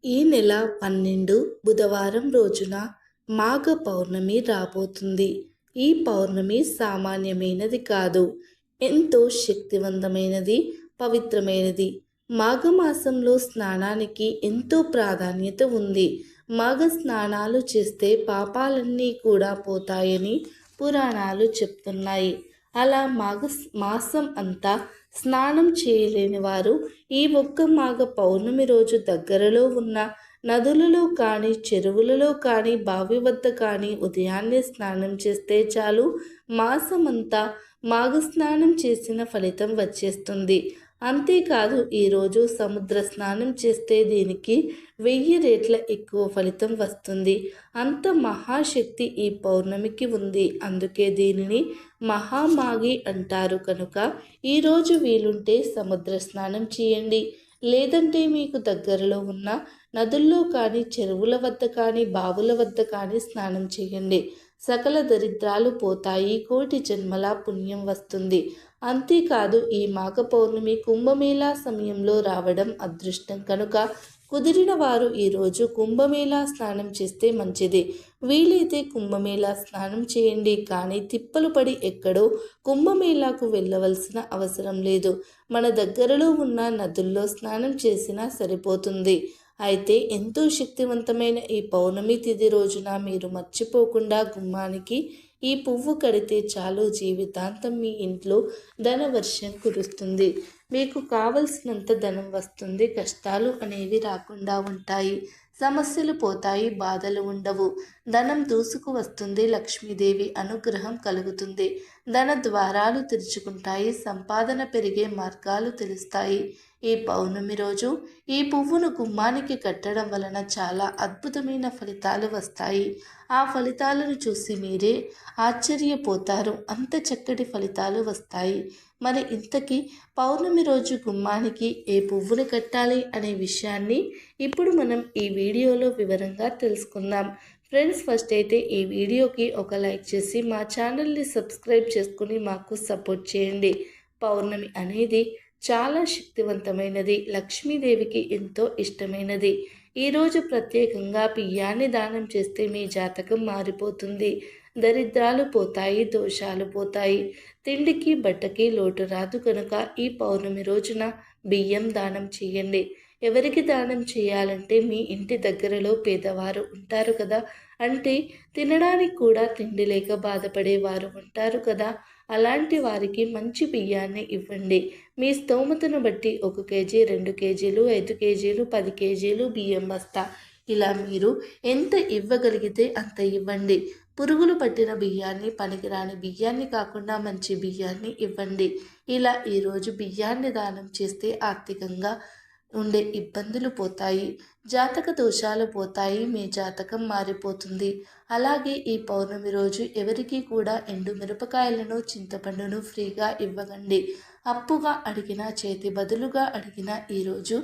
ఈ నెల 12 బుధవారం రోజున మాఘ పౌర్ణమి రాబోతుంది. ఈ పౌర్ణమి సామాన్యమైనది కాదు. ఎంతో శక్తివంతమైనది, పవిత్రమైనది. మాఘమాసంలో స్నానానికి ఎంతో ప్రాధాన్యత ఉంది. మాఘ స్నానాలు చేస్తే పాపాలన్నీ కూడా పోతాయని పురాణాలు చెప్తున్నాయి. అలా మాసం అంతా స్నానం చేయలేని వారు ఈ ఒక్క మాఘ పౌర్ణమి రోజు దగ్గరలో ఉన్న నదులలో కానీ, చెరువులలో కానీ, బావి వద్ద కానీ ఉదయాన్నే స్నానం చేస్తే చాలు, మాసమంతా మాఘ స్నానం చేసిన ఫలితం వచ్చేస్తుంది. అంతేకాదు, ఈరోజు సముద్ర స్నానం చేస్తే దీనికి 1000 రెట్ల ఎక్కువ ఫలితం వస్తుంది. అంత మహాశక్తి ఈ పౌర్ణమికి ఉంది. అందుకే దీనిని మహామాఘి అంటారు. కనుక ఈరోజు వీలుంటే సముద్ర స్నానం చేయండి. లేదంటే మీకు దగ్గరలో ఉన్న నదుల్లో కానీ, చెరువుల వద్ద కానీ, బావుల వద్ద కానీ స్నానం చేయండి. సకల దరిద్రాలు పోతాయి, కోటి జన్మల పుణ్యం వస్తుంది. అంతేకాదు, ఈ మాఘ పౌర్ణమి కుంభమేళా సమయంలో రావడం అదృష్టం. కనుక కుదిరిన వారు ఈరోజు కుంభమేళా స్నానం చేస్తే మంచిది. వీలైతే కుంభమేళా స్నానం చేయండి, కానీ తిప్పలు పడి ఎక్కడో కుంభమేళాకు వెళ్ళవలసిన అవసరం లేదు. మన దగ్గరలో ఉన్న నదుల్లో స్నానం చేసినా సరిపోతుంది. అయితే ఎంతో శక్తివంతమైన ఈ పౌర్ణమి తిథి రోజున మీరు మర్చిపోకుండా గుమ్మానికి ఈ పువ్వు కడితే చాలు, జీవితాంతం మీ ఇంట్లో ధనవర్షం కురుస్తుంది. మీకు కావలసినంత ధనం వస్తుంది. కష్టాలు అనేవి రాకుండా ఉంటాయి. సమస్యలు పోతాయి, బాధలు ఉండవు. ధనం దూసుకు వస్తుంది. లక్ష్మీదేవి అనుగ్రహం కలుగుతుంది. ధన ద్వారాలు తెరుచుకుంటాయి. సంపాదన పెరిగే మార్గాలు తెలుస్తాయి. ఈ పౌర్ణమి రోజు ఈ పువ్వును గుమ్మానికి కట్టడం వలన చాలా అద్భుతమైన ఫలితాలు వస్తాయి. ఆ ఫలితాలను చూసి మీరే ఆశ్చర్యపోతారు. అంత చక్కటి ఫలితాలు వస్తాయి. మరి ఇంతకీ పౌర్ణమి రోజు గుమ్మానికి ఏ పువ్వును కట్టాలి అనే విషయాన్ని ఇప్పుడు మనం ఈ వీడియోలో వివరంగా తెలుసుకుందాం. ఫ్రెండ్స్, ఫస్ట్ అయితే ఈ వీడియోకి ఒక లైక్ చేసి మా ఛానల్ని సబ్స్క్రైబ్ చేసుకుని మాకు సపోర్ట్ చేయండి. పౌర్ణమి అనేది చాలా శక్తివంతమైనది. లక్ష్మీదేవికి ఎంతో ఇష్టమైనది. ఈరోజు ప్రత్యేకంగా బియ్యాన్ని దానం చేస్తే మీ జాతకం మారిపోతుంది. దరిద్రాలు పోతాయి, దోషాలు పోతాయి. తిండికి బట్టకి లోటు రాదు. కనుక ఈ పౌర్ణమి రోజున బియ్యం దానం చేయండి. ఎవరికి దానం చేయాలంటే మీ ఇంటి దగ్గరలో పేదవారు ఉంటారు కదా, అంటే తినడానికి కూడా తిండి లేక బాధపడేవారు ఉంటారు కదా, అలాంటి వారికి మంచి బియ్యాన్ని ఇవ్వండి. మీ స్తోమతను బట్టి 1 కేజీ, 2 కేజీలు, 5 కేజీలు, 10 కేజీలు బియ్యం బస్తా, ఇలా మీరు ఎంత ఇవ్వగలిగితే అంత ఇవ్వండి. పురుగులు పట్టిన బియ్యాన్ని, పనికిరాని బియ్యాన్ని కాకుండా మంచి బియ్యాన్ని ఇవ్వండి. ఇలా ఈరోజు బియ్యాన్ని దానం చేస్తే ఆర్థికంగా ఉండే ఇబ్బందులు పోతాయి, జాతక దోషాలు పోతాయి, మీ జాతకం మారిపోతుంది. అలాగే ఈ పౌర్ణమి రోజు ఎవరికి కూడా ఎండు మిరపకాయలను, చింతపండును ఫ్రీగా ఇవ్వకండి. అప్పుగా అడిగినా, చేతి బదులుగా అడిగినా ఈరోజు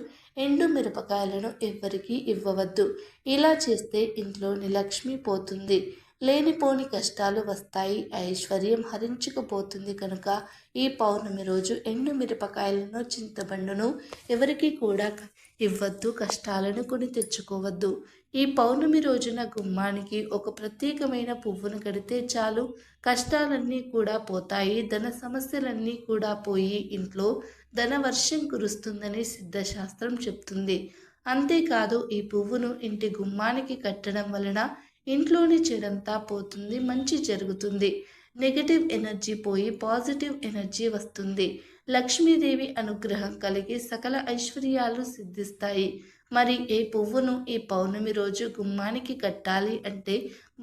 ఎండు మిరపకాయలను ఎవ్వరికీ ఇవ్వవద్దు. ఇలా చేస్తే ఇంట్లోని లక్ష్మి పోతుంది, లేనిపోని కష్టాలు వస్తాయి, ఐశ్వర్యం హరించుకుపోతుంది. కనుక ఈ పౌర్ణమి రోజు ఎండు మిరపకాయలను, చింతపండును ఎవరికి కూడా ఇవ్వద్దు. కష్టాలను కొని తెచ్చుకోవద్దు. ఈ పౌర్ణమి రోజున గుమ్మానికి ఒక ప్రత్యేకమైన పువ్వును కడితే చాలు, కష్టాలన్నీ కూడా పోతాయి. ధన సమస్యలన్నీ కూడా పోయి ఇంట్లో ధనవర్షం కురుస్తుందని సిద్ధశాస్త్రం చెప్తుంది. అంతేకాదు, ఈ పువ్వును ఇంటి గుమ్మానికి కట్టడం వలన ఇంట్లోని చెడంతా పోతుంది, మంచి జరుగుతుంది. నెగటివ్ ఎనర్జీ పోయి పాజిటివ్ ఎనర్జీ వస్తుంది. లక్ష్మీదేవి అనుగ్రహం కలిగి సకల ఐశ్వర్యాలు సిద్ధిస్తాయి. మరి ఏ పువ్వును ఈ పౌర్ణమి రోజు గుమ్మానికి కట్టాలి అంటే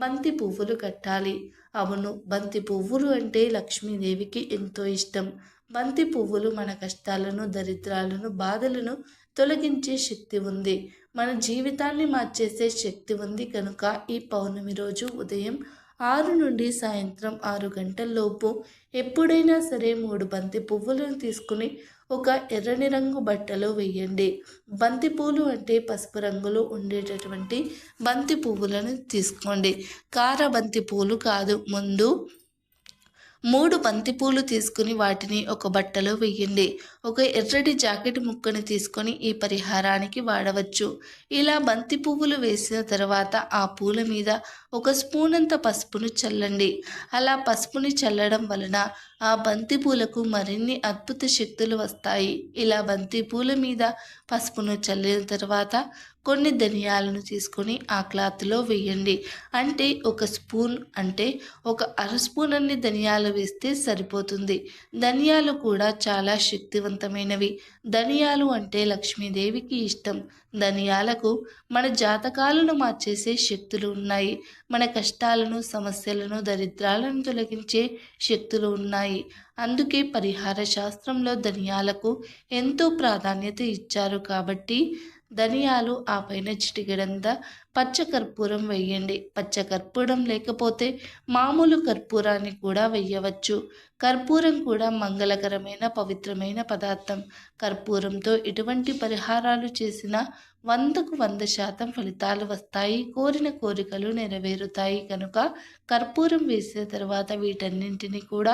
బంతి పువ్వులు కట్టాలి. అవును, బంతి పువ్వులు అంటే లక్ష్మీదేవికి ఎంతో ఇష్టం. బంతి పువ్వులు మన కష్టాలను, దరిద్రాలను, బాధలను తొలగించే శక్తి ఉంది. మన జీవితాన్ని మార్చేసే శక్తి ఉంది. కనుక ఈ పౌర్ణమి రోజు ఉదయం 6 నుండి సాయంత్రం 6 గంటల్లోపు ఎప్పుడైనా సరే 3 బంతి పువ్వులను తీసుకుని ఒక ఎర్రని రంగు బట్టలో వేయండి. బంతి పూలు అంటే పసుపు రంగులో ఉండేటటువంటి బంతి పువ్వులను తీసుకోండి. కార బంతి పూలు కాదు. ముందు 3 బంతిపూలు తీసుకుని వాటిని ఒక బట్టలో వెయ్యండి. ఒక ఎర్రటి జాకెట్ ముక్కని తీసుకొని ఈ పరిహారానికి వాడవచ్చు. ఇలా బంతి పువ్వులు వేసిన తర్వాత ఆ పూల మీద ఒక స్పూన్ అంత పసుపును చల్లండి. అలా పసుపుని చల్లడం వలన ఆ బంతి పూలకు మరిన్ని అద్భుత శక్తులు వస్తాయి. ఇలా బంతి పూల మీద పసుపును చల్లిన తర్వాత కొన్ని ధనియాలను తీసుకొని ఆ క్లాత్లో వేయండి. అంటే ఒక స్పూన్ అంటే ఒక అర స్పూన్ అన్ని ధనియాలు వేస్తే సరిపోతుంది. ధనియాలు కూడా చాలా శక్తివంతమైనవి. ధనియాలు అంటే లక్ష్మీదేవికి ఇష్టం. ధనియాలకు మన జాతకాలను మార్చేసే శక్తులు ఉన్నాయి. మన కష్టాలను, సమస్యలను, దరిద్రాలను తొలగించే శక్తులు ఉన్నాయి. అందుకే పరిహార శాస్త్రంలో ధనియాలకు ఎంతో ప్రాధాన్యత ఇచ్చారు. కాబట్టి ధనియాలు ఆ పైన చిటికెడంతా పచ్చ కర్పూరం వేయండి. పచ్చ కర్పూరం లేకపోతే మామూలు కర్పూరాన్ని కూడా వేయవచ్చు. కర్పూరం కూడా మంగళకరమైన పవిత్రమైన పదార్థం. కర్పూరంతో ఎటువంటి పరిహారాలు చేసినా 100కు 100% ఫలితాలు వస్తాయి. కోరిన కోరికలు నెరవేరుతాయి. కనుక కర్పూరం వేసిన తర్వాత వీటన్నింటినీ కూడా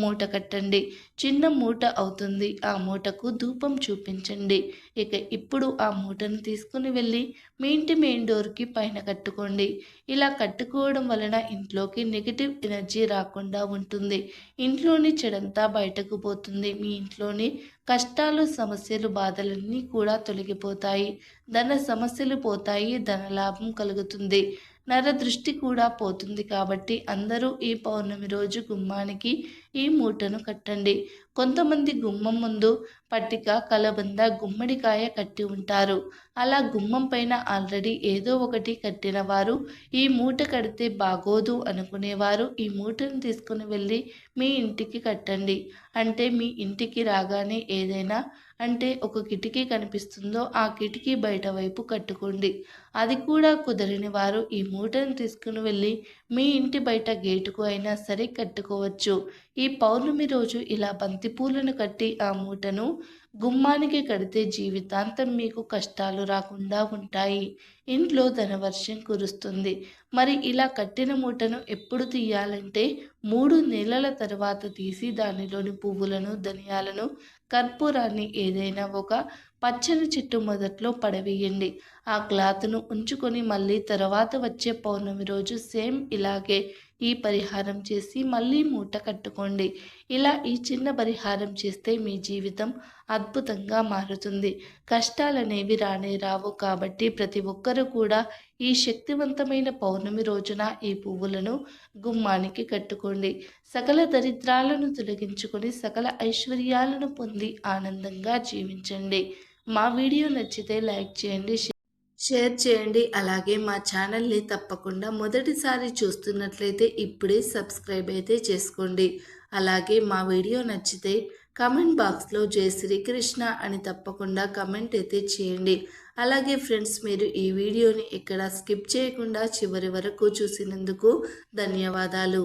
మూట కట్టండి. చిన్న మూట అవుతుంది. ఆ మూటకు ధూపం చూపించండి. ఇక ఇప్పుడు ఆ మూటను తీసుకుని వెళ్ళి మీ ఇంటి మెయిన్ డోర్కి పైన కట్టుకోండి. ఇలా కట్టుకోవడం వలన ఇంట్లోకి నెగిటివ్ ఎనర్జీ రాకుండా ఉంటుంది. ఇంట్లోని చెడంతా బయటకు పోతుంది. మీ ఇంట్లోని కష్టాలు, సమస్యలు, బాధలన్నీ కూడా తొలగిపోతాయి. ధన సమస్యలు పోతాయి. ధనలాభం కలుగుతుంది. నరదృష్టి కూడా పోతుంది. కాబట్టి అందరూ ఈ పౌర్ణమి రోజు గుమ్మానికి ఈ మూటను కట్టండి. కొంతమంది గుమ్మం ముందు పట్టిక, కలబంద, గుమ్మడికాయ కట్టి ఉంటారు. అలా గుమ్మం పైన ఆల్రెడీ ఏదో ఒకటి కట్టిన వారు ఈ మూట కడితే బాగోదు అనుకునేవారు ఈ మూటను తీసుకుని వెళ్ళి మీ ఇంటికి కట్టండి. అంటే మీ ఇంటికి రాగానే ఏదైనా అంటే ఒక కిటికీ కనిపిస్తుందో ఆ కిటికీ బయట వైపు కట్టుకోండి. అది కూడా కుదరని వారు ఈ మూటను తీసుకుని వెళ్ళి మీ ఇంటి బయట గేటుకు అయినా సరే కట్టుకోవచ్చు. ఈ పౌర్ణమి రోజు ఇలా బంతిపూలను కట్టి ఆ మూటను గుమ్మానికి కడితే జీవితాంతం మీకు కష్టాలు రాకుండా ఉంటాయి. ఇంట్లో ధనవర్షం కురుస్తుంది. మరి ఇలా కట్టిన మూటను ఎప్పుడు తీయాలంటే 3 నెలల తర్వాత తీసి దానిలోని పువ్వులను, ధనియాలను, కర్పూరాన్ని ఏదైనా ఒక పచ్చని చెట్టు మొదట్లో పడవేయండి. ఆ క్లాత్ను ఉంచుకొని మళ్ళీ తర్వాత వచ్చే పౌర్ణమి రోజు సేమ్ ఇలాగే ఈ పరిహారం చేసి మళ్ళీ మూట కట్టుకోండి. ఇలా ఈ చిన్న పరిహారం చేస్తే మీ జీవితం అద్భుతంగా మారుతుంది. కష్టాలనేవి రానే రావు. కాబట్టి ప్రతి ఒక్కరూ కూడా ఈ శక్తివంతమైన పౌర్ణమి రోజున ఈ పువ్వులను గుమ్మానికి కట్టుకోండి. సకల దరిద్రాలను తొలగించుకొని సకల ఐశ్వర్యాలను పొంది ఆనందంగా జీవించండి. మా వీడియో నచ్చితే లైక్ చేయండి, షేర్ చేయండి. అలాగే మా ఛానల్ని తప్పకుండా మొదటిసారి చూస్తున్నట్లయితే ఇప్పుడే సబ్స్క్రైబ్ అయితే చేసుకోండి. అలాగే మా వీడియో నచ్చితే కమెంట్ బాక్స్లో జై శ్రీకృష్ణ అని తప్పకుండా కమెంట్ అయితే చేయండి. అలాగే ఫ్రెండ్స్, మీరు ఈ వీడియోని ఎక్కడ స్కిప్ చేయకుండా చివరి వరకు చూసినందుకు ధన్యవాదాలు.